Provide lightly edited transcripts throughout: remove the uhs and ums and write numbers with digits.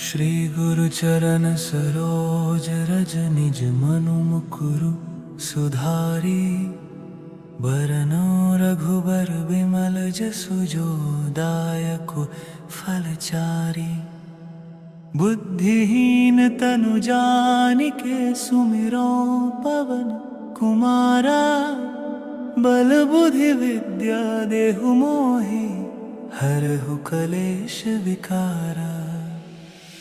श्री गुरु चरण सरोज रज निज मनु मुकुरु सुधारी। बरनो रघुबर बिमल जसु जो दायकु फलचारी। बुद्धिहीन तनु जानिके सुमिरो पवन कुमारा। बल बुद्धि विद्या देहु मोहि हरहु कलेश विकारा।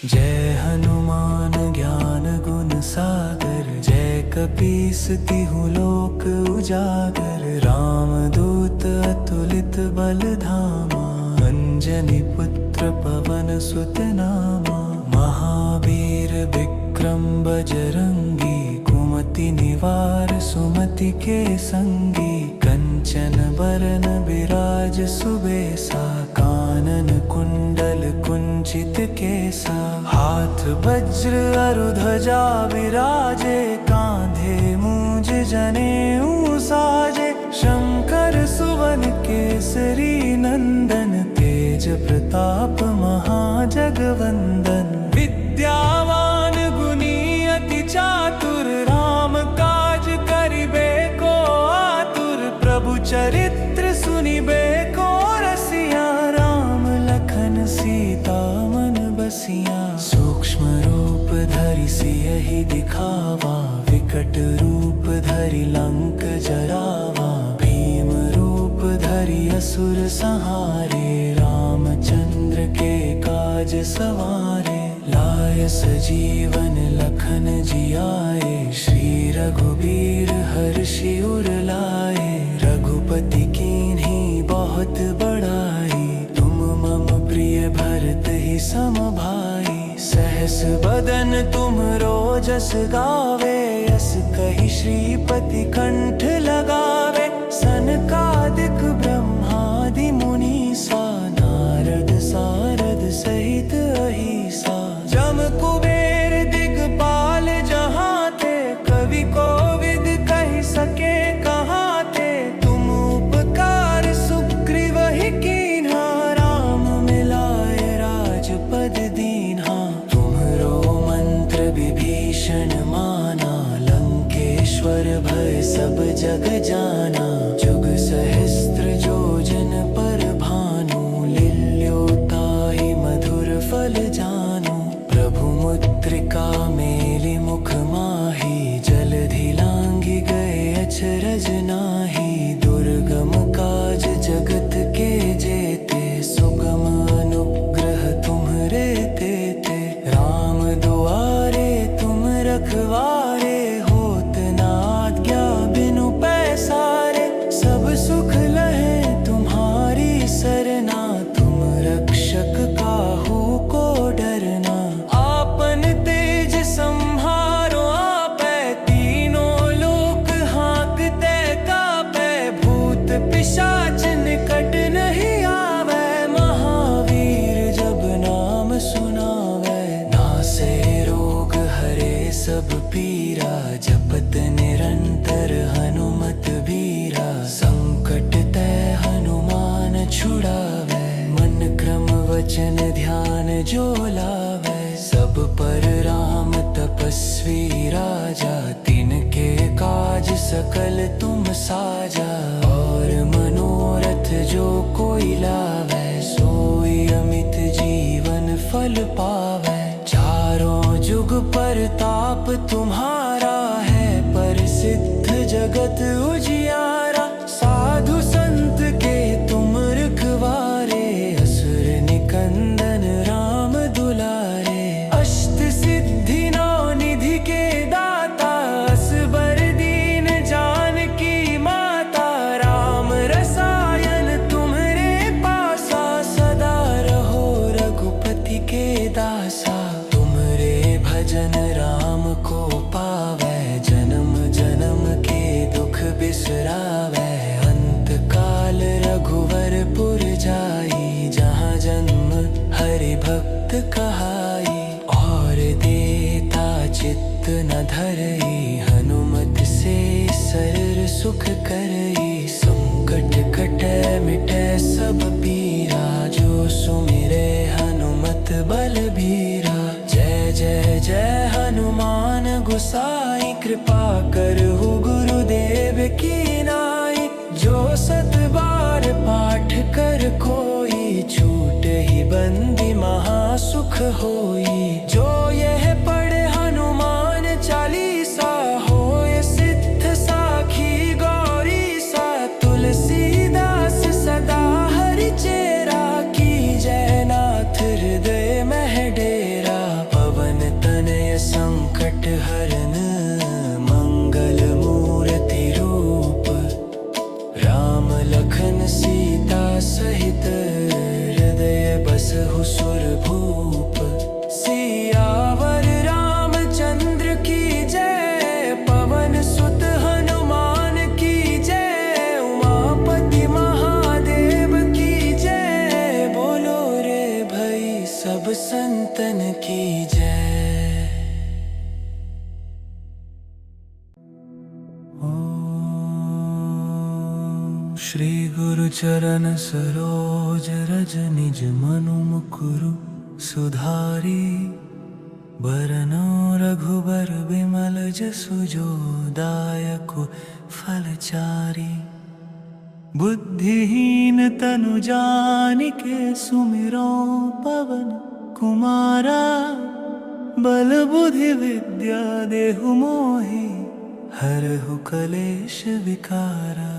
जय हनुमान ज्ञान गुण सागर। जय कपीस तिहु लोक उजागर। रामदूत अतुलित बल धामा। अंजनी पुत्र पवन सुत नामा। महावीर विक्रम बजरंगी। कुमति निवार सुमति के संगी। कंचन बरन बिराज सुबेसा। कानन कुंडल कुंचित केसा। हाथ वज्र अरु ध्वजा विराजे। कांधे मूंज जनेऊ साजे। शंकर सुवन केसरी नंदन। तेज प्रताप महाजगवंदन। विद्यावान गुणी अति चातुर। राम काज करिबे को आतुर। प्रभु चरित्र सुनिबे को रसिया। राम लखन सीता मन बसिया। सूक्ष्म रूप धरि सियहि दिखावा। विकट रूप धरि लंक जरावा। भीम रूप धरि असुर संहारे। रामचंद्र के काज सवारे। लाय सजीवन लखन जियाए। श्री रघुबीर हर्षि उर लाए। रघुपति कीन्ही बहुत बड़ाई। तुम मम प्रिय भरत ही सम भाई। सहस बदन तुम रोजस गावे। यस कहि श्रीपति कंठ लगावे। सनकादिक ब्रह्मादि मुनीसा। नारद सारद सहित अहिसा। जम कुबेर दिगपाल जहाँ ते। कवि कोविद कहि सके कहाँ ते। तुम उपकार सुग्रीव ही कीन्हा। राम मिलाए राजपद दीन्हा। तुम्हरो मंत्र विभीषण माना। लंकेश्वर भय सब जग जाना। जुग सहस्त्र जो जन पर भानु। लील्यो ताहि मधुर फल जानु। प्रभु मुद्रिका मेलि मुख माहि। जलधि लांघि गए अचरज नाही। दुर्गम काज जगत के जेते। सुगम अनुग्रह तुम्हरे तेते। राम दुआरे तुम रखवारे। होत न आज्ञा बिनु पैसारे। सब सुख लहे तुम्हारी सरना। तुम रक्षक काहू को डरना। आपन तेज संहारो आपै। तीनों लोक हाँकते कापै। भूत पिशाच निकट नहीं आवे। महावीर जब नाम सुनावे। नासे रोग हरे सब पीरा। जपत निरंतर हनुमत बीरा। संकट ते हनुमान छुड़ावे। मन क्रम वचन ध्यान जो लावे। सब पर राम तपस्वी राजा। तिनके काज सकल तुम साजा। और मनोरथ जो कोई लावे। सोई अमित जीवन फल पावे। चारों जुग परताप तुम्हारा है। प्रसिद्ध जगत उजियारा। साधु संत के तुम रखवारे। असुर निकंदन राम दुलारे। अष्ट सिद्धि नौ निधि के दाता। असबर दीन जानकी माता। राम रसायन तुम्हरे पासा। सदा रहो रघुपति के दासा। तुम्हरे भजन राम को पावे। जन्म जन्म के दुख बिसरावे। कृपा करहु गुरुदेव की नाई। जो 7 बार पाठ कर कोई, छूट ही बंदी महासुख होई। जो यह पढ़े हनुमान चालीसा, होय सिद्ध साखी गौरी सा। तुलसीदास सदा हरि चेरा, की जय नाथ हृदय मह डेरा। पवन तनय संकट हरन, मंगल मूर्ति रूप। राम लखन सीता सहित, हृदय बसहु सुरभूप। सियावर रामचंद्र की जय, पवन सुत हनुमान की जय। उमापति महादेव की जय, बोलो रे भई सब संतन की जय। श्री गुरु चरण सरोज रज, निज मनु मुकुरु सुधारी। बरनौ रघुबर बिमल जसु, जो दायकु फलचारी। बुद्धिहीन तनु जानिके, सुमिरो पवन कुमारा। बल बुद्धि विद्या देहु मोहि, हरहु कलेश विकारा।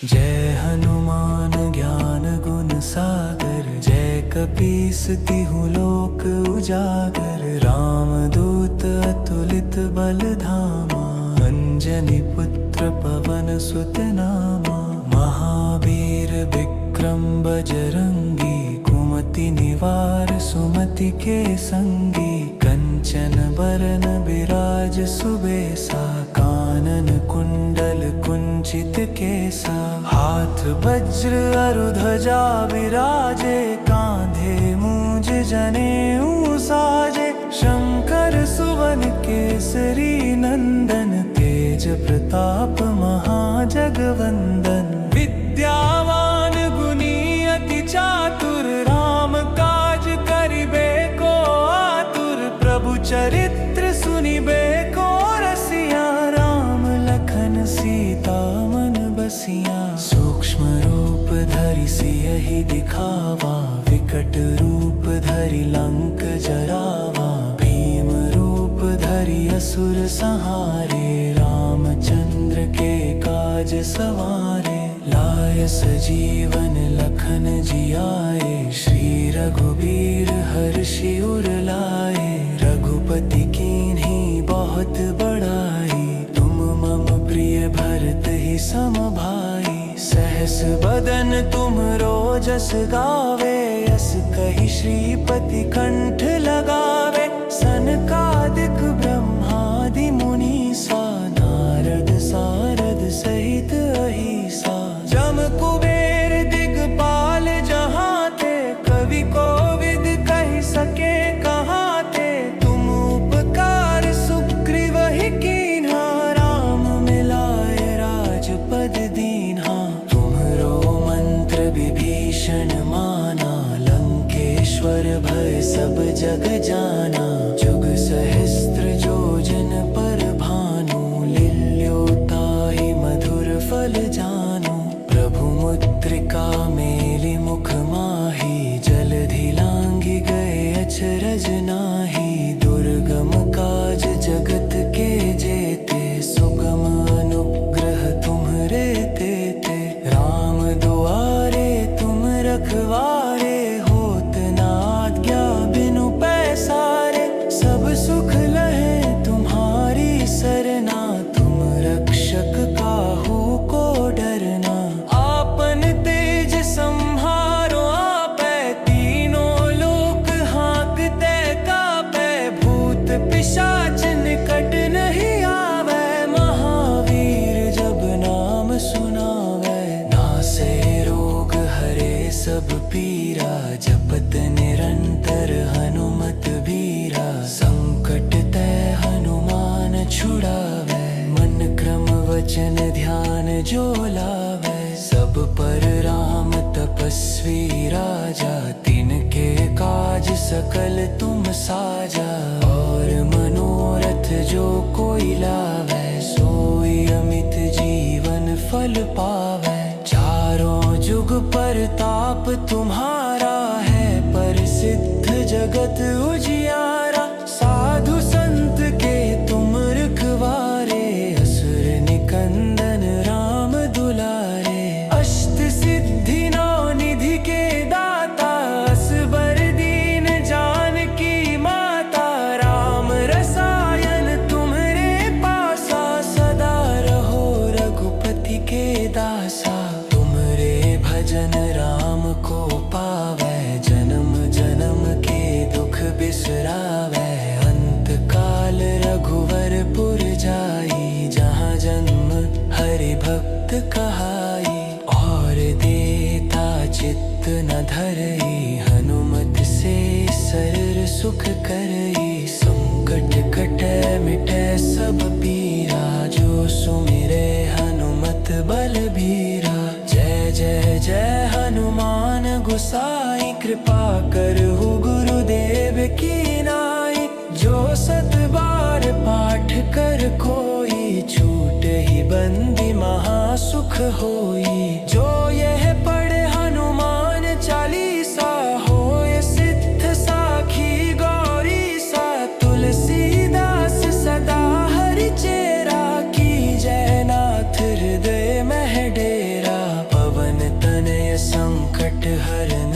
जय हनुमान ज्ञान गुण सागर, जय कपीस तिहु लोक उजागर। रामदूत अतुलित बल धामा, अंजनी पुत्र पवन सुत नामा। महावीर विक्रम बजरंगी, कुमति निवार सुमति के संगी। कंचन बरन बिराज सुबेसा, कानन कुंडल कुंचित केसा। हाथ वज्र अरु ध्वजा विराजे, कांधे मूंज जनेऊ साजे। शंकर सुवन केसरी नंदन, तेज प्रताप महाजगवंदन। विद्यावान गुणी अति चातुर, राम काज करिबे को आतुर। प्रभु चरित्र सुनिबे को रसिया, राम लखन सीता मन बसिया। सूक्ष्म रूप धरि सियहि दिखावा, विकट रूप धरि लंक जरावा। भीम रूप धरि असुर संहारे, रामचंद्र के काज सवारे। लाय सजीवन लखन जियाए, श्री रघुबीर हर्षि उर लाए। रघुपति कीन्ही बहुत बड़ाई, तुम मम प्रिय भरत ही सम भाई। सहस बदन तुम रोजस गावे, यस कहि श्रीपति कंठ लगावे। सनकादिक ब्रह्मादि मुनीसा, नारद सारद सहित अहिसा। जम कुबेर दिगपाल जहाँ ते, कवि कोविद कहि सके कहाँ ते। तुम उपकार सुग्रीव ही कीन्हा, राम मिलाए राजपद दीन्हा। तुम्हरो मंत्र विभीषण माना, लंकेश्वर भय सब जग जाना। जुग सहस्त्र जो जन पर भानु, लिल्यो ताहि मधुर फल जानु। प्रभु मुद्रिका मेलि मुख माहि, जलधि लांघि गए अचरज नाही। दुर्गम काज जगत के जेते, सुगम अनुग्रह तुम्हरे तेते। राम दुआरे तुम रखवारे, होत न आज्ञा बिनु पैसारे। सब सुख लहे तुम्हारी सरना, तुम रक्षक काहू को डरना। आपन तेज संहारो आपै, तीनों लोक हाँकते कापै। भूत पिशाच निकट नहीं आवे, महावीर जब नाम सुनावे। नासे रोग हरे सब पीरा, जपत निरंतर हनुमत बीरा। संकट ते हनुमान छुड़ावे, मन क्रम वचन ध्यान जो लावे। सब पर राम तपस्वी राजा, तिनके काज सकल तुम साजा। और मनोरथ जो कोई लावे, सोई अमित जीवन फल पावे। चारों जुग परताप तुम्हारा है, प्रसिद्ध जगत उजियारा। साधु संत के तुम रखवारे, असुर निकंदन राम दुलारे। अष्ट सिद्धि नौ निधि के दाता, असबर दीन जानकी माता। राम रसायन तुम्हारे पासा, सदा रहो रघुपति के दासा। तुमरे भजन राम को पावे, जन्म जन्म के दुख बिसरावे। अंत काल रघुवरपुर जाई, जहाँ जन्म हरि भक्त कहाई। और देता चित्त न धरई, हनुमत से सरर सुख करई। संकट कटे मिटे सब पीरा, जो सुमिरे हनुमत बलबीरा। जय जय जय हनुमान गोसाई, कृपा करहु गुरुदेव की नाई। जो सत बार पाठ कर कोई, छूट ही बंदी महासुख होई। जो यह पढ़े हनुमान चालीसा, होय सिद्ध साखी गौरी सा। तुलसीदास सदा हरि चेरा, की जय नाथ हृदय मह डेरा। पवन तनय संकट हरन,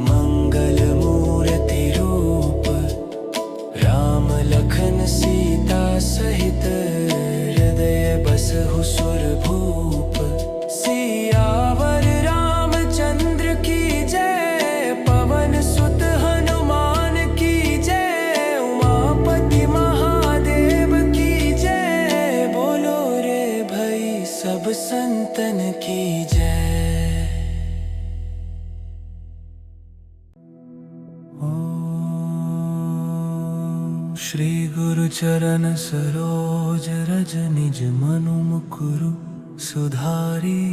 मंगल मूर्ति रूप। राम लखन सीता सहित, हृदय बसहु सुरभूप। सियावर रामचंद्र की जय, पवन सुत हनुमान की जय। उमापति महादेव की जय, बोलो रे भई सब संतन की जय। श्री गुरु चरण सरोज रज, निज मनु मुकुरु सुधारी।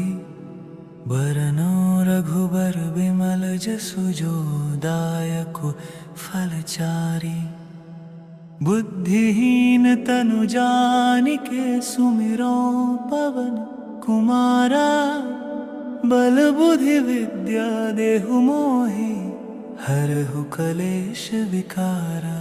बरनो रघुबर बिमल जसु, जो दायक फलचारी। बुद्धिहीन तनु जानिके, सुमिरो पवन कुमारा। बल बुद्धि विद्या देहु मोहि, हरहु कलेश विकारा।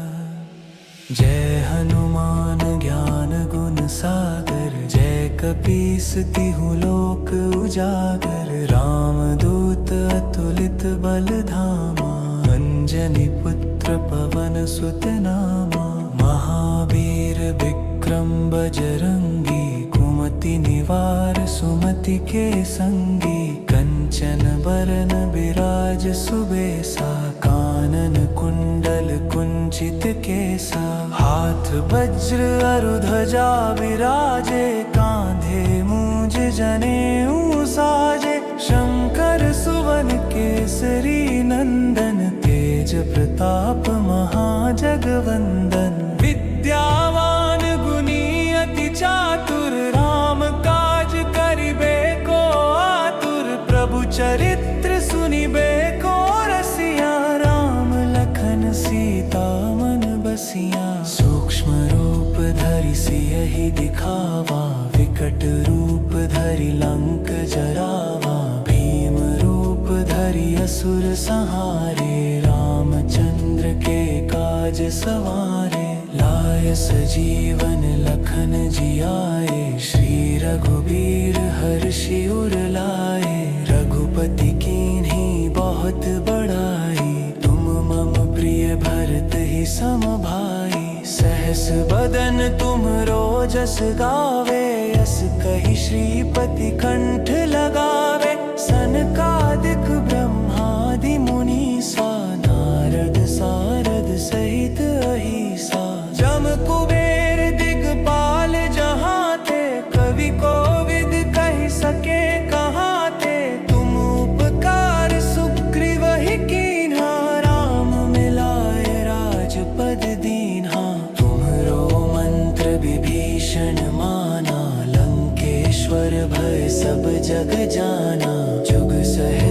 जय हनुमान ज्ञान गुण सागर, जय कपीस तिहु लोक उजागर। राम दूत अतुलित बल धामा, अंजनी पुत्र पवन सुत नामा। महावीर विक्रम बजरंगी, कुमति निवार सुमति के संगी। कंचन बरन बिराज सुबेसा, कानन कुंडल कुंचित केसा। हाथ वज्र अरु ध्वजा विराजे, कांधे मूंज जनेऊ साजे। शंकर सुवन केसरी नंदन, तेज प्रताप महाजगवंदन। विद्यावान गुणी अति चातुर, राम काज करिबे को आतुर। प्रभु चरित्र सुनिबे को रसिया, राम लखन सीता मन बसिया। सूक्ष्म रूप धरि सियहि दिखावा, विकट रूप धरि लंक जरावा। भीम रूप धरि असुर संहारे, रामचंद्र के काज सवारे। लाय सजीवन लखन जियाए, श्री रघुबीर हर्षि उर लाए। रघुपति कीन्ही बहुत बड़ाई, तुम मम प्रिय भरत ही सम भाई। सहस बदन तुम रोजस गावे, यस कहि श्रीपति कंठ लगावे। सनकादिक ब्रह्मादि मुनीसा, नारद सारद सहित अहिसा। जम कुबेर दिगपाल जहाँ थे, कवि कोविद कहि सके कहाँ थे। तुम उपकार सुग्रीव ही कीन्हा, राम मिलाए राजपद दीन्हा। तुम्हरो मंत्र विभीषण माना, लंकेश्वर भय सब जग जाना। जुग सह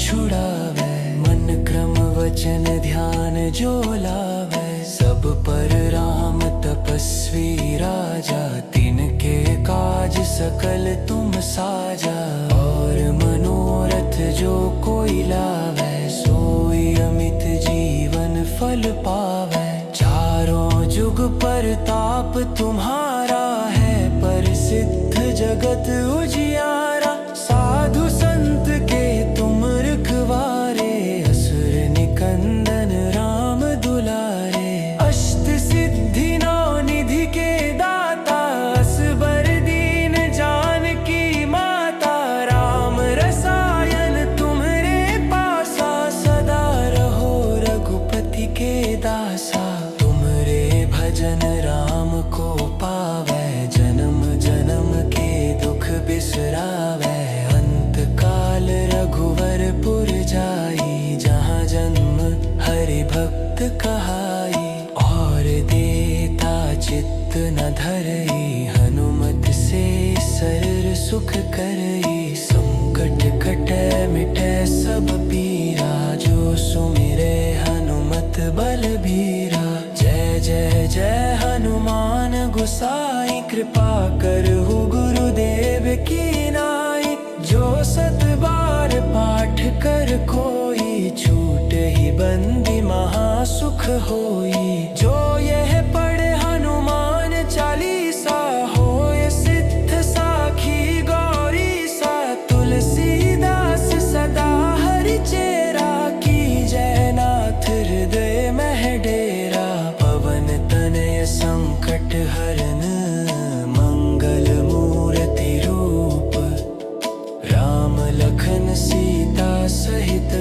छुड़ावे। मन क्रम वचन ध्यान जो लावे, सब पर राम तपस्वी राजा। तिनके काज सकल तुम साजा, और मनोरथ जो कोई लावे, सोई अमित जीवन फल पावे। चारों जुग परताप तुम्हारा है, प्रसिद्ध जगत उजियारा। साधु संत के तुम रखवारे, असुर निकंदन राम दुलारे। अष्ट सिद्धि नौ निधि के दाता, असबर दीन जानकी माता। राम रसायन तुम्हारे पासा, सदा रहो रघुपति के दासा। तुमरे भजन राम को पावे, जन्म जन्म के दुख बिसरावे। अंत काल रघुवरपुर जाई, जहाँ जन्म हरि भक्त कहाई। और देता चित्त न धरई, हनुमत से सरर सुख करई। संकट कटे मिटे सब पीरा, जो सुमिरे हनुमत बलबीरा। जय जय जय हनुमान गोसाई, कृपा करहु गुरुदेव की नाई। जो सत बार पाठ कर कोई, छूट ही बंदी महासुख होई। जो यह पढ़े हनुमान चालीसा, होय सिद्ध साखी गौरी सा। तुलसीदास सदा हरि चेरा, की जय नाथ हृदय मह डेरा। पवन तनय संकट हरन, मंगल मूर्ति रूप। राम लखन सीता सहित,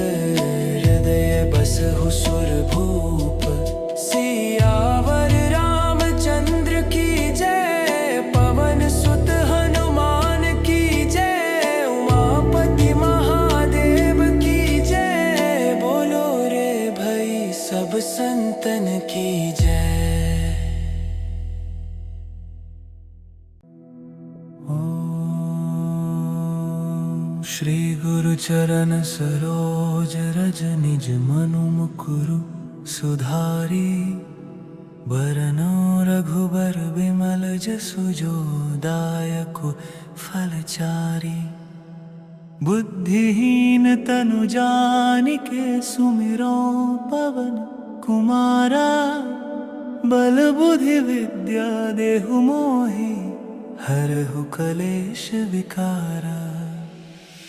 हृदय बसहु सुरभूप। सियावर रामचंद्र की जय, पवन सुत हनुमान की जय। उमापति महादेव की जय, बोलो रे भई सब संतन की जय। श्री गुरु चरण सरोज रज, निज मनु मुकुरु सुधारी। बरनो रघुबर बिमल जसु, जो दायकु फलचारी। बुद्धिहीन तनु जानिके, सुमिरो पवन कुमारा। बल बुद्धि विद्या देहु मोहि, हरहु कलेश विकारा।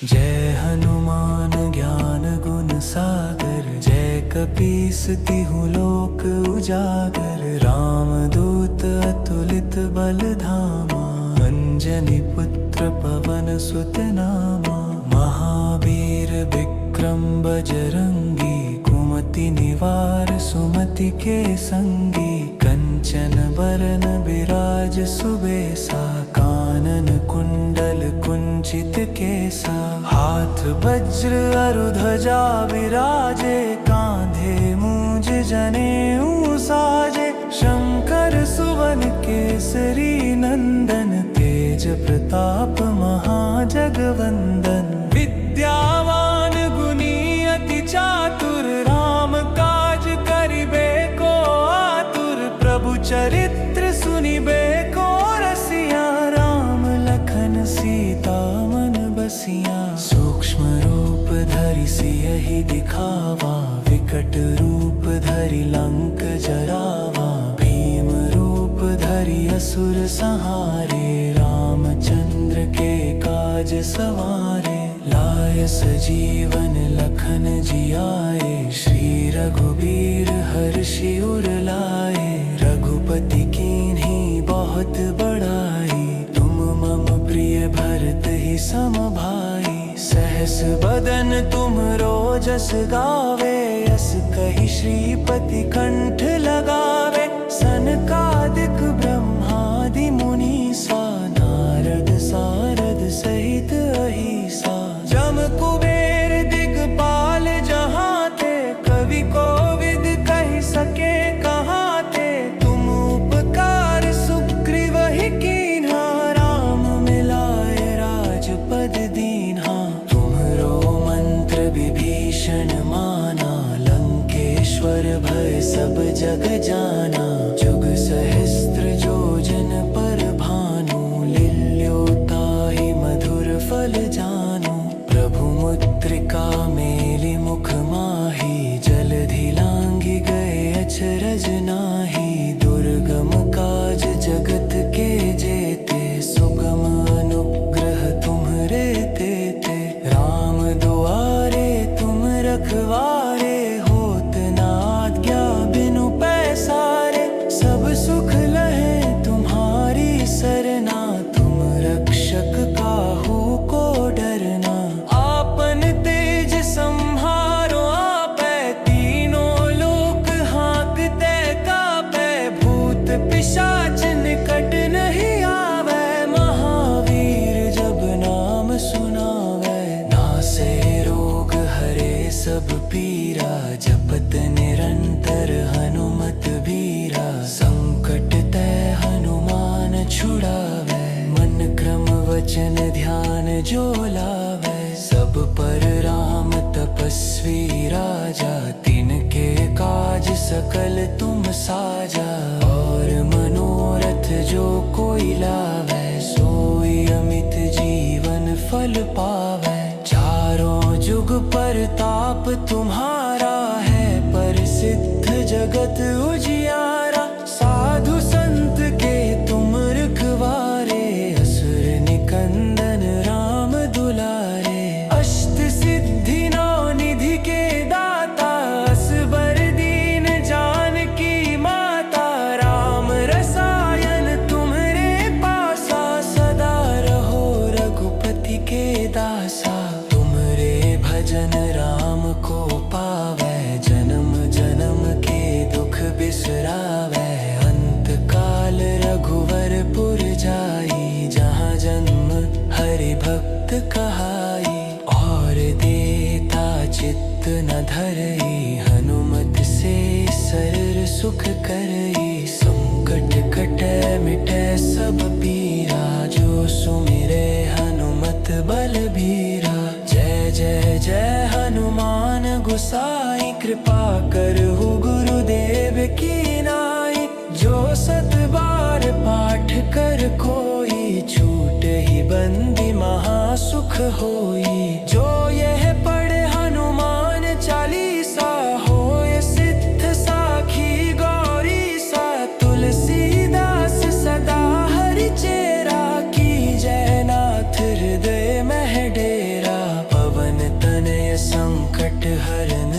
जय हनुमान ज्ञान गुण सागर, जय कपीस तिहु लोक उजागर। राम दूत अतुलित बल धामा, अंजनी पुत्र पवन सुत नामा। महावीर विक्रम बजरंगी, कुमति निवार सुमति के संगी। कंचन बरन बिराज सुबेसा, कानन कुंडल कुंचित केसा। हाथ वज्र अरु ध्वजा विराजे, कांधे मूंज जनेऊ साजे। शंकर सुवन केसरी नंदन, तेज प्रताप महाजगवंदन। विद्यावान गुणी अति चातुर, राम काज करिबे को आतुर। प्रभु चरित्र सुनिबे को रसिया, राम लखन सीता मन बसिया। सूक्ष्म रूप धरि सियहि दिखावा, विकट रूप धरि लंक जरावा। भीम रूप धरि असुर संहारे, रामचंद्र के काज सवारे। लाय सजीवन लखन जियाए, श्री रघुबीर हर्षि उर लाए। रघुपति कीन्ही बहुत बड़ाई, तुम मम प्रिय भरत ही सम भाई। सहस बदन तुम रोजस गावे, यस कहि श्रीपति कंठ लगावे। सनकादिक ब्रह्मादि मुनीसा, नारद सारद सहित अहिसा। जम कुबेर दिगपाल जहाँ ते, कवि कोविद कहि सके कहाँ ते। तुम उपकार सुग्रीव ही कीन्हा, राम मिलाए राजपद दीन्हा। तुमरो मंत्र विभीषण विभीषण माना, लंकेश्वर भय सब जग जाना। जुग सहस्त्र योजन पर भानु, लील्योताहि मधुर फल जानु। प्रभु मुद्रिका मेलि मुख माही, जलधि लांघि गए अचरज नाही। दुर्गम काज जगत के जेते, सुगम अनुग्रह तुम्हरे तेते। राम दुआरे तुम रखवारे, होत न आज्ञा बिनु पैसारे। सब सुख लहे तुम्हारी सरना, तुम रक्षक काहू को डरना। आपन तेज संहारो आपै, तीनों लोक हाँकते कापै। भूत पिशाच निकट नहीं आवे, महावीर जब नाम सुनावे। नासे रोग हरे सब पीरा, जपत निरंतर हनुमत बीरा। संकट ते हनुमान छुड़ावे, मन क्रम वचन ध्यान जो लावे। सब पर राम तपस्वी राजा, तिनके काज सकल तुम साजा। और मनोरथ जो कोई लावे, सोई अमित जीवन फल पावे। चारों जुग परताप तुम्हारा है, प्रसिद्ध जगत उजियारा। साधु संत के तुम रखवारे, असुर निकंदन राम दुलारे। अष्ट सिद्धि नौ निधि के दाता, असबर दीन जानकी माता। राम रसायन तुम्हरे पासा, सदा रहो रघुपति के दासा। तुमरे भजन राम को पावे, जन्म जन्म के दुख बिसरावे। अंत काल रघुवरपुर जाई, जहाँ जन्म हरि भक्त कहाई। और देता चित्त न धरई, हनुमत से सरर सुख करई। संकट कटे मिटे सब पीरा, जो सुमिरे हनुमत बलबीरा। जय जय जय हनुमान गोसाई, कृपा करहु गुरुदेव की नाई। जो सत बार पाठ कर कोई, छूट ही बंदी महासुख होई। जो यह पढ़े हनुमान चालीसा, होय सिद्ध साखी गौरी सा। तुलसीदास सदा हरि चेरा, की जय नाथ हृदय मह डेरा। पवन तनय संकट हरन,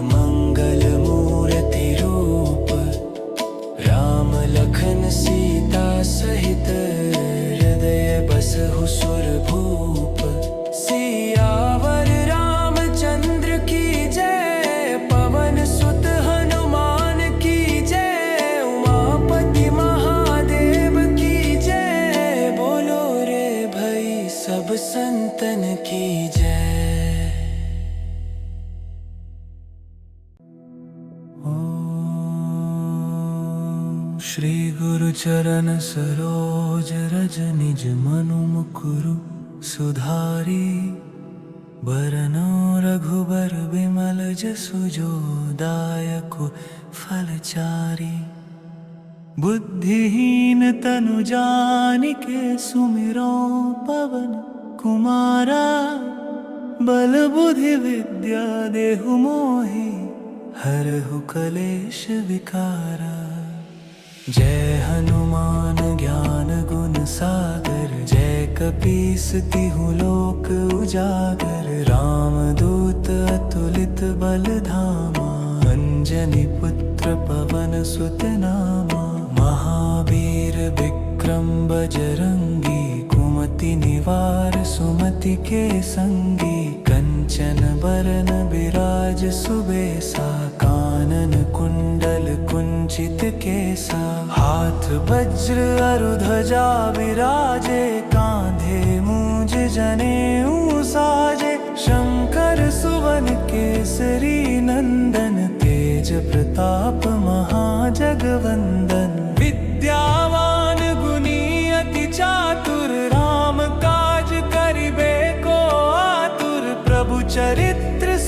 मंगल मूर्ति रूप। राम लखन सीता सहित, हृदय बसहु सुरभूप। सियावर रामचंद्र की जय, पवन सुत हनुमान की जय। उमापति महादेव की जय, बोलो रे भई सब संतन की जय। श्री गुरु चरण सरोज रज, निज मनु मुकुरु सुधारी। बरनो रघुबर बिमल जसु, जो दायकु फलचारी। बुद्धिहीन तनु जानिके, सुमिरो पवन कुमारा। बल बुद्धि विद्या देहु मोहि, हरहु कलेश विकारा। जय हनुमान ज्ञान गुण सागर, जय कपीस तिहु लोक उजागर। राम दूत अतुलित बल धामा, अंजनी पुत्र पवन सुत नामा। महावीर विक्रम बजरंगी, कुमति निवार सुमति के संगी। कंचन बरन बिराज सुबेसा, कानन कुंडल कुंचित केसा। हाथ वज्र अरु ध्वजा विराजे, कांधे मूंज जनेऊ साजे। शंकर सुवन केसरी नंदन, तेज प्रताप महाजगवंदन। विद्यावान गुणी अति चातुर, राम काज करिबे को आतुर। प्रभु चरित्र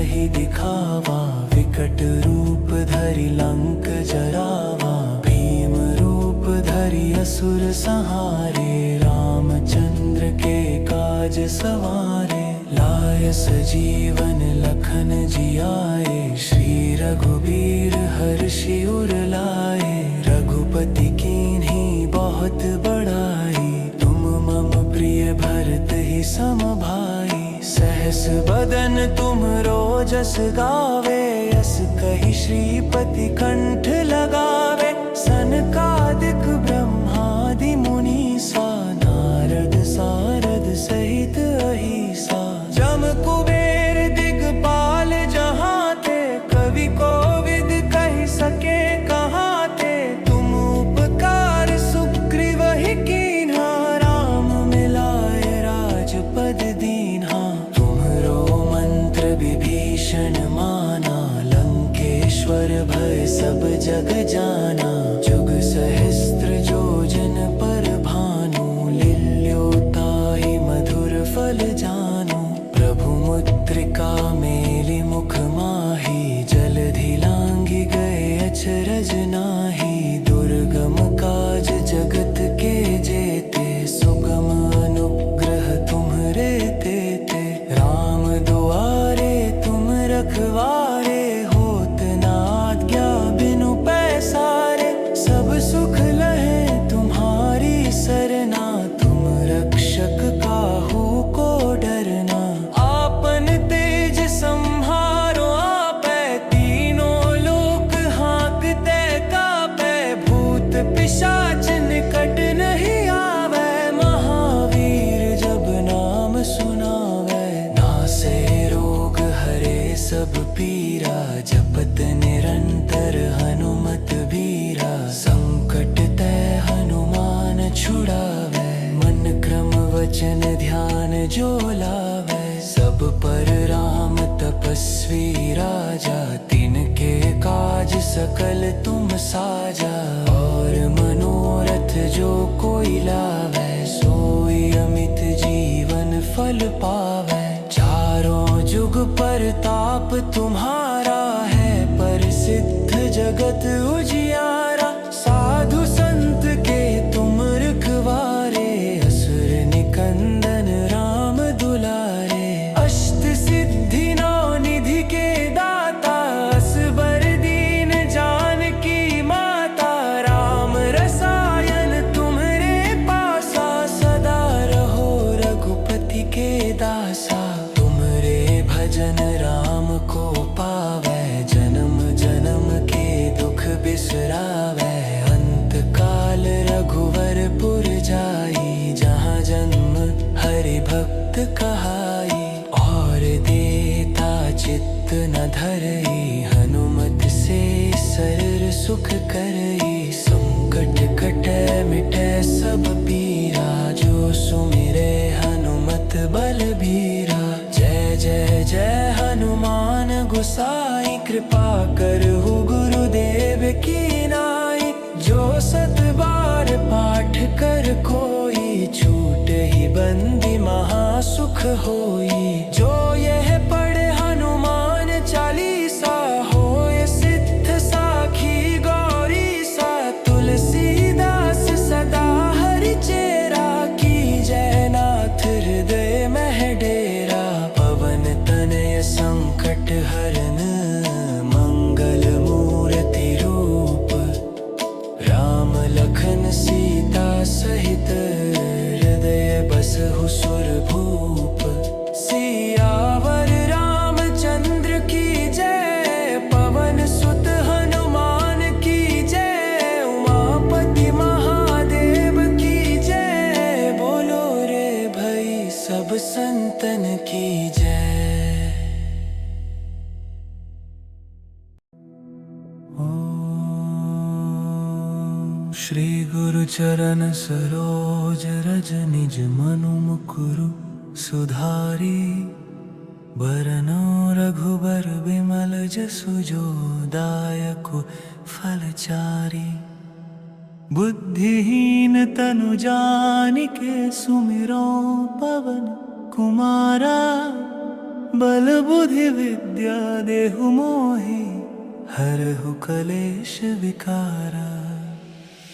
नहीं दिखावा, विकट रूप धरि लंक जरावा। भीम रूप धरि असुर संहारे, रामचंद्र के काज सवारे। लाय सजीवन लखन जियाए, श्री रघुबीर हर्षि उर लाए। रघुपति कीन्ही बहुत बड़ाई, तुम मम प्रिय भरत ही सम भाई। सहस बदन तुम रोजस गावे, यस कहि श्रीपति कंठ लगावे। सनकादिक ब्रह्मादि मुनीसा, नारद सारद सहित अहिसा। जम कुबेर दिगपाल जहाँ ते, कवि कोविद कहि सके कहाँ ते। तुम उपकार सुग्रीव ही कीन्हा, राम मिलाए राजपद दीन्हा। तुम्हरो मंत्र विभीषण माना, लंकेश्वर भय सब जग जाना। जुग सहस्त्र योजन पर भानु, लिल्यो ताहि मधुर फल जानु। प्रभु मुद्रिका मेलि मुख माही, जलधि लांघि गए अचरज नाही। दुर्गम काज जगत के जेते, सुगम अनुग्रह तुम्हरे तेते। राम दुआरे तुम रखवारे, होत न आज्ञा बिनु पैसारे। सब सुख लहे तुम्हारी सरना, तुम रक्षक काहू को डरना। आपन तेज संहारो आपै, तीनों लोक हाँकते कापै। भूत पिशाच निकट नहीं आवे, महावीर जब नाम सुनावे। नासे रोग हरे सब पीरा, जपत निरंतर हनुमत बीरा। संकट ते हनुमान छुड़ावे, मन क्रम वचन ध्यान जो लावे। सब पर राम तपस्वी राजा, तिनके काज सकल तुम साजा। और मनोरथ जो कोई लावे, सोई अमित जीवन फल पावे। चारों जुग परताप तुम्हारा है, प्रसिद्ध जगत उजियारा। साधु संत के तुम रखवारे, असुर निकंदन राम दुलारे। अष्ट सिद्धि नौ निधि के दाता, असबर दीन जानकी माता। राम रसायन तुम्हरे पासा, सदा रहो रघुपति के दासा। तुमरे भजन राम को पावे, जन्म जन्म के दुख बिसरावे। अंत काल रघुवरपुर जाई, जहाँ जन्म हरि भक्त कहाई। और देता चित्त न धरई, हनुमत से सरर सुख करई। संकट कटै मिटै सब पीरा, जो सुमिरे हनुमत बलबीरा। जय जय जय हनुमान गोसाई, कृपा करहु गुरुदेव की नाई। जो सत बार पाठ कर कोई, छूट ही बंदी महासुख होई। जो यह पढ़े हनुमान चालीसा, होय सिद्ध साखी गौरी सा। तुलसीदास सदा हरि चेरा, की जय नाथ हृदय मह डेरा। पवन तनय संकट हरन, मंगल मूर्ति रूप। राम लखन सीता सहित, हृदय बसहु सुर भूप। सियावर रामचंद्र की जय, पवन सुत हनुमान की जय। उमापति महादेव की जय, बोलो रे भई सब संतन की जय। श्री गुरु चरण सरोज रज, निज मनु मुकुरु सुधारी। बरनो रघुबर बिमल जसु, जो दायक फलचारी। बुद्धिहीन तनु जानिके, सुमिरो पवन कुमारा। बल बुद्धि विद्या देहु मोहि हरहु कलेश विकारा।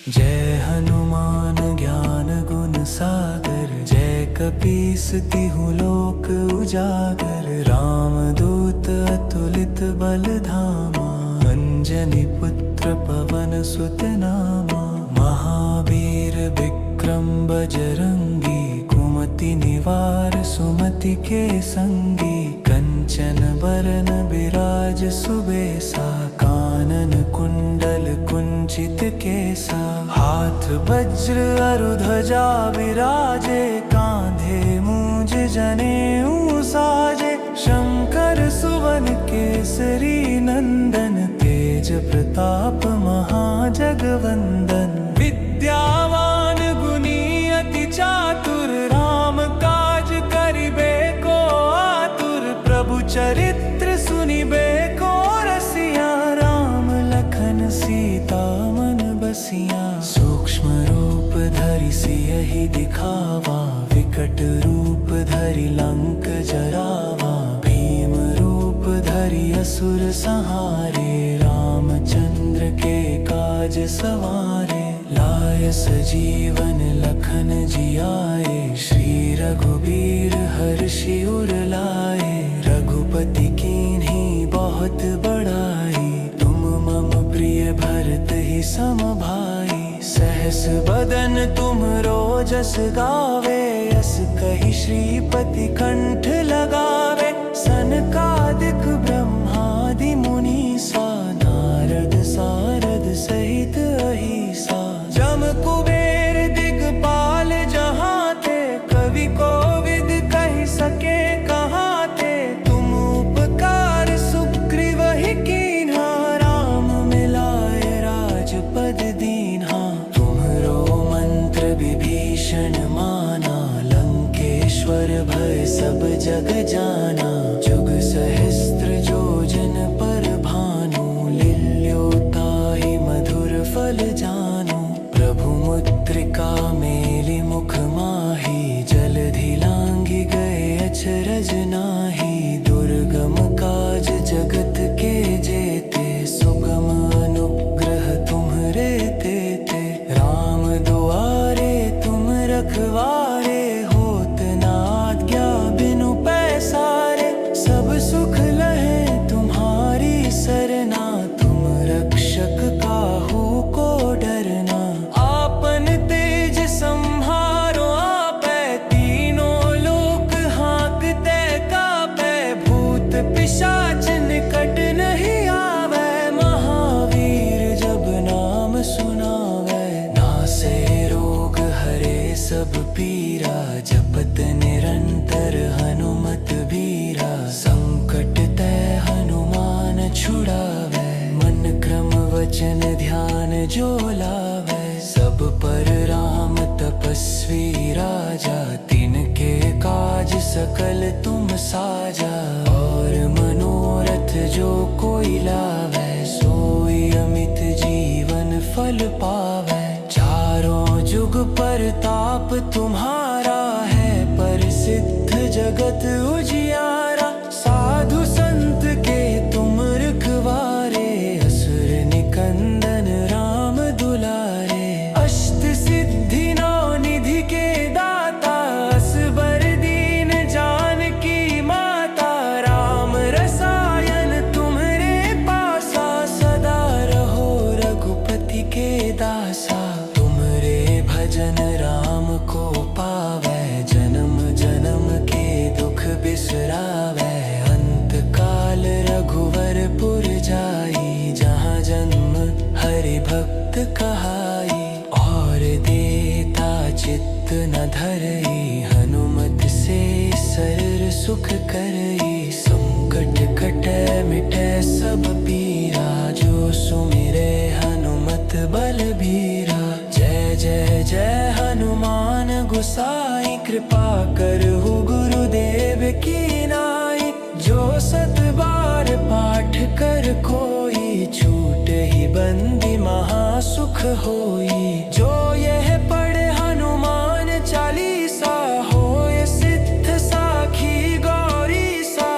जय हनुमान ज्ञान गुण सागर, जय कपीस तिहु लोक उजागर। रामदूत अतुलित बल धामा, अंजनी पुत्र पवन सुत नामा। महावीर विक्रम बजरंगी, कुमति निवार सुमति के संगी। कंचन बरन बिराज सुबेसा, कानन कुंडल कुंचित केसा। हाथ वज्र अरु ध्वजा विराजे, कांधे मूंज जनेऊ साजे। शंकर सुवन केसरी नंदन, तेज प्रताप महाजगवंदन। विद्यावान गुणी अति चातुर, राम काज करिबे को आतुर। प्रभु चरित्र सुनिबे को रसिया, राम लखन सीता मन बसिया। सूक्ष्म रूप धरि सियहि दिखावा, विकट रूप धरि लंक जरावा। भीम रूप धरि असुर संहारे, रामचंद्र के काज सवारे। लाय सजीवन लखन जियाए, श्री रघुबीर हर्षि उर लाए। रघुपति कीन्ही बहुत बड़ाई, तुम मम प्रिय भरत ही सम भाई। सहस बदन तुम रोजस गावे, यस कहि श्रीपति कंठ लगावे। सनकादिक ब्रह्मादि मुनीसा, नारद सारद सहित अहिसा। जम कुबेर दिगपाल जहाँ ते, कवि कोविद कहि सके कहाँ ते। तुम उपकार सुग्रीवहि कीन्हा, राम मिलाए राजपद दीन्हा। तुम्हरो मंत्र विभीषण माना, लंकेश्वर भय सब जग जाना। जुग सहस्त्र योजन पर भानु, लिल्यो ताहि मधुर फल जानु। प्रभु मुद्रिका मेलि मुख माहि, जलधि लांघि गए अचरज नाही। दुर्गम काज जगत के जेते, सुगम अनुग्रह तुम्हरे तेते। राम दुआरे तुम रखवारे, होत न आज्ञा बिनु पैसारे। सब सुख लहे तुम्हारी सरना, तुम रक्षक काहू को डरना। आपन तेज संहारो आपै, तीनों लोक हाँकते कापै। भूत पिशाच निकट नहीं आवे, महावीर जब नाम सुनावे। नासे रोग हरे सब पीरा, जपत निरंतर हनुमत बीरा। संकट ते हनुमान छुड़ावे, मन क्रम वचन ध्यान जो लावे। सब पर राम तपस्वी राजा, तिनके काज सकल तुम साजा। और मनोरथ जो कोई लावे, सोई अमित जीवन फल पावे। चारों जुग परताप तुम्हारा है, प्रसिद्ध जगत उजियारा। साधु संत के तुम रखवारे, असुर निकंदन राम दुलारे। अष्ट सिद्धि नौ निधि के दाता, असबर दीन जानकी माता। राम रसायन तुम्हरे पासा, सदा रहो रघुपति के दासा। तुमरे भजन राम को पावे, जन्म जन्म के दुख बिसरावे। अंत काल रघुवर पुर जाई, जहाँ जन्म हरि भक्त कहाई। और देता चित्त न धरई, हनुमत से सरर सुख करई। संकट कटै मिटै सब पीरा, जो सुमिरै हनुमत बलबीरा। जय जय जय हनुमान गोसाई, कृपा करहु गुरुदेव की नाई। जो सत बार पाठ कर कोई, छूट ही बंदी महासुख होई। जो यह पढ़े हनुमान चालीसा, होय सिद्ध साखी गौरी सा।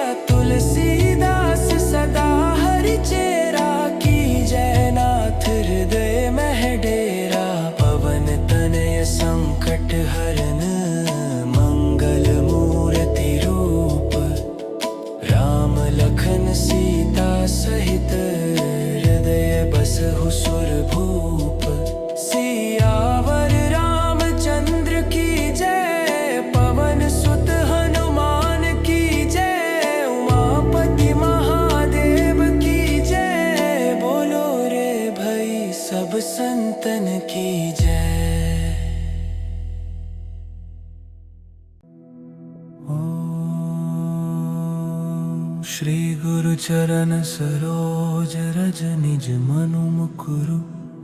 श्री गुरु चरण सरोज रज निज मनु मुकुरु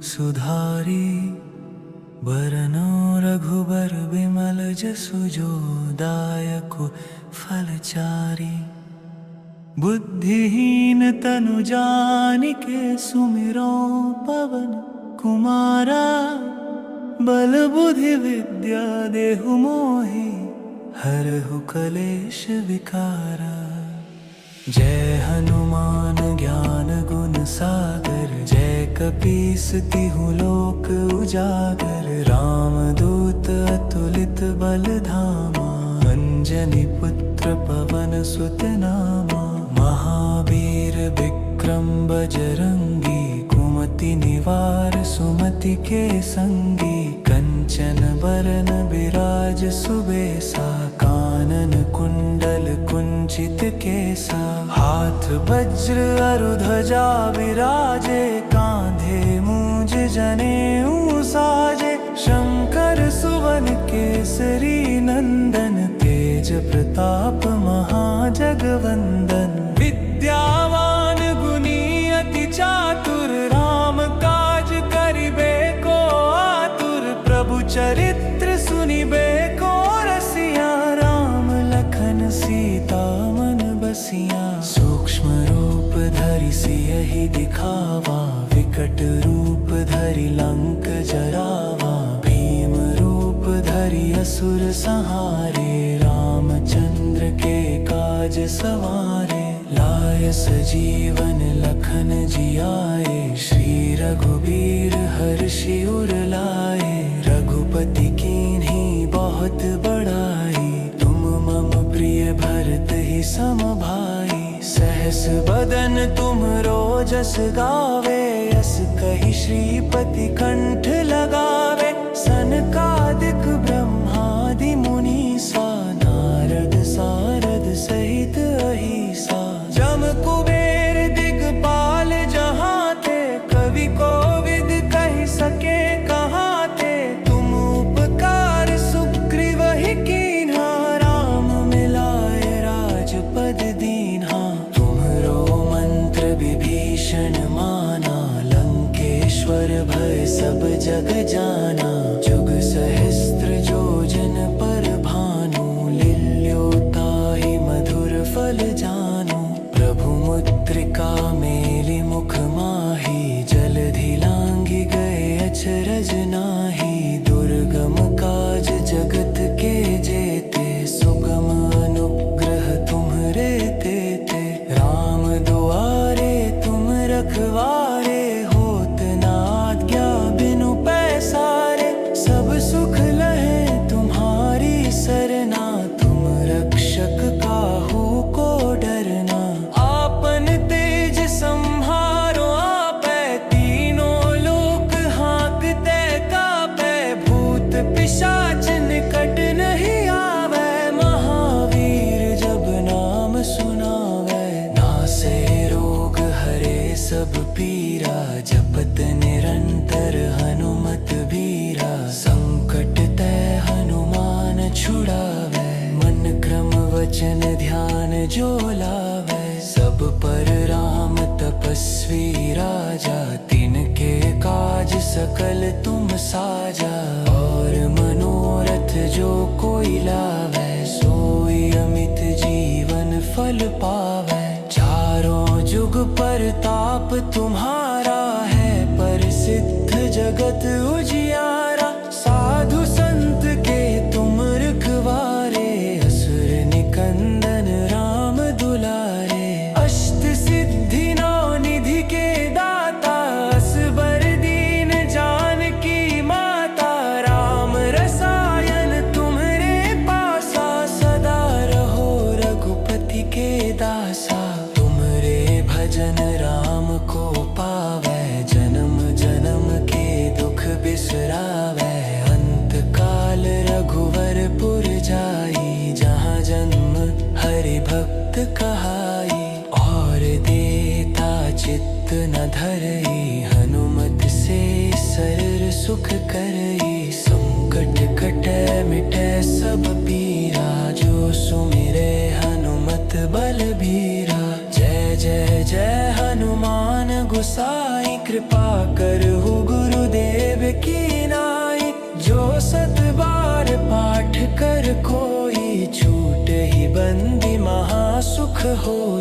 सुधारी बरनो रघुबर बिमल जसु जो दायको फलचारी। बुद्धिहीन तनु जानिके सुमिरो पवन कुमारा बल बुद्धि विद्या देहु मोहि हरहु कलेश विकारा। जय हनुमान ज्ञान गुण सागर जय कपीस तिहु लोक उजागर। रामदूत अतुलित बल धामा अंजनी पुत्र पवन सुत नामा। महावीर विक्रम बजरंगी कुमति निवार सुमति के संगी। कंचन बरन विराज सुबेसा कानन कुंडल कुंचित केसा। हाथ वज्र अरु ध्वजा विराजे कांधे मूंज जनेऊ साजे। शंकर सुवन केसरी नंदन तेज प्रताप महाजगवंदन। विद्यावान गुणी अति चातुर राम काज करिबे को आतुर। प्रभु चरित्र सुनिबे को रसिया राम लखन सीता मन बसिया। सूक्ष्म रूप धरि सियहि दिखावा विकट रूप धरि लंक जरावा। भीम रूप धरि असुर संहारे रामचंद्र के काज सवारे। लाय सजीवन लखन जियाए श्री रघुबीर हर्षि उर लाए। रघुपति कीन्ही बहुत बड़ाई तुम मम प्रिय भरत ही सम भाई। सहस बदन तुम रोजस गावे यस कहि श्रीपति कंठ लगावे। सनकादिक ब्रह्मादि मुनीसा नारद सारद सहित अहिसा। जम कुबेर दिगपाल जहाँ ते कवि कोविद कहि सके कहाँ ते। तुम उपकार सुग्रीव ही कीन्हा राम मिलाए राजपद दीन्हा। तुम्हरो मंत्र विभीषण माना लंकेश्वर भय सब जग जाना। जुग सहस्त्र जो जन पर भानु लील्यो ताहि मधुर फल जानु। प्रभु मुद्रिका मेलि मुख माहि जलधि लांघि गए अचरज नाही। दुर्गम काज जगत के जेते सुगम अनुग्रह तुम्हरे तेते। राम दुआरे तुम रखवारे होत न आज्ञा बिनु पैसारे। सब सुख लहे तुम्हारी सरना तुम रक्षक काहू को डरना। आपन तेज संहारो आपै तीनों लोक हाँकते कापै। भूत पिशाच निकट नहीं आवे महावीर जब नाम सुनावे। नासे रोग हरे सब पीरा जपत निरंतर हनुमत बीरा। संकट ते हनुमान छुड़ावे मन क्रम वचन ध्यान जो लावे। सब पर राम तपस्वी राजा तिनके काज सकल तुम साजा। और मनोरथ जो कोई लावे सोई अमित जीवन फल पावे। चारों जुग परताप तुम्हारा है प्रसिद्ध जगत उजियारा। साधु संत के तुम रखवारे असुर निकंदन राम दुलारे। अष्ट सिद्धि नौ निधि के दाता असबर दीन जानकी माता। राम रसायन तुम्हरे पासा सदा रहो रघुपति के दासा। तुम्हरे भजन राम को पावे जन्म जन्म के दुख बिसरावे। अंत काल रघुवर पुर जाई जहाँ जन्म हरि भक्त कहाई। और देता चित्त न धरई हनुमत से सरर सुख करई। संकट कटे मिटे सब पीरा जो सुमिरे हनुमत बलबीरा। हो